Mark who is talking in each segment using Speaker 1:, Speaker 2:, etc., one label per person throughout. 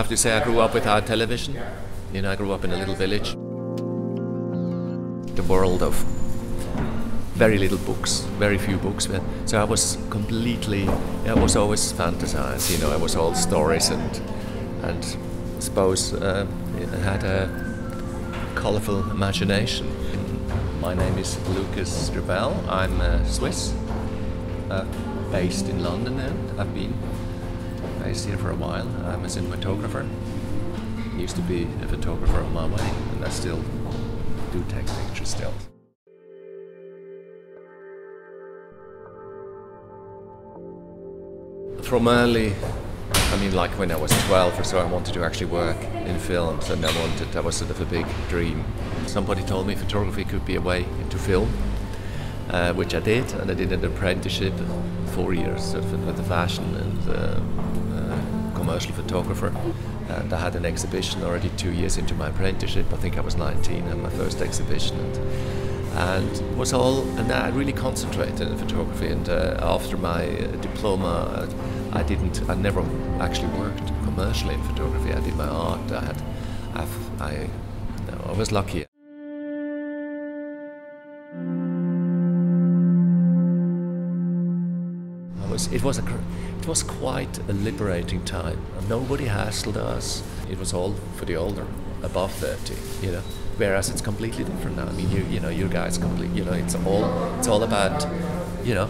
Speaker 1: have to say I grew up without television. You know, I grew up in a little village. The world of very little books, very few books. So I was completely, I was always fantasized, you know, I was all stories and I suppose I had a colourful imagination. My name is Lukas Strebel. I'm Swiss, based in London now. I've been based here for a while. I'm a cinematographer. Used to be a photographer on my way, and I still do take pictures still. From early, I mean, like when I was 12 or so, I wanted to actually work in films, and that was sort of a big dream. Somebody told me photography could be a way into film, which I did, and I did an apprenticeship, 4 years, sort of with the fashion and commercial photographer. And I had an exhibition already 2 years into my apprenticeship. I think I was 19, I had my first exhibition, and it was all, and I really concentrated in photography. And after my diploma, I never actually worked commercially in photography. I did my art. I was lucky. It was quite a liberating time. Nobody hassled us. It was all for the older, above 30, you know. Whereas it's completely different now. I mean, you know, you guys you know, it's all about, you know.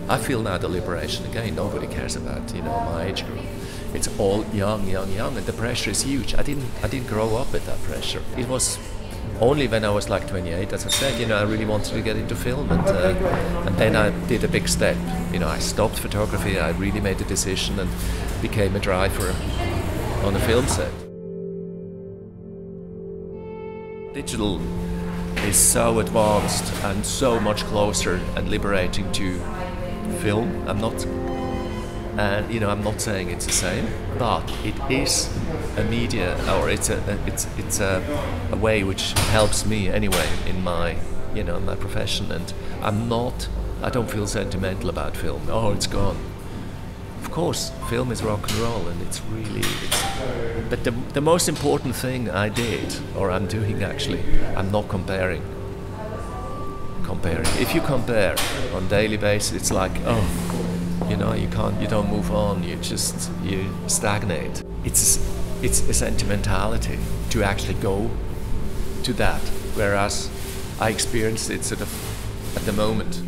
Speaker 1: I feel now the liberation again. Nobody cares about, you know, my age group. It's all young, and the pressure is huge. I didn't grow up with that pressure. It was only when I was like 28, as I said, you know, I really wanted to get into film, and then I did a big step. You know, I stopped photography. I really made a decision and became a driver on a film set. Digital is so advanced and so much closer and liberating to film. You know, I'm not saying it's the same, but it is a media, or it's a way which helps me anyway in my, you know, my profession. And I don't feel sentimental about film. Oh, it's gone. Of course, film is rock and roll, and but the most important thing I did, or I'm doing actually, I'm not comparing. If you compare on a daily basis, it's like, oh, you know, you don't move on, you stagnate. It's a sentimentality to actually go to that, whereas I experienced it sort of at the moment.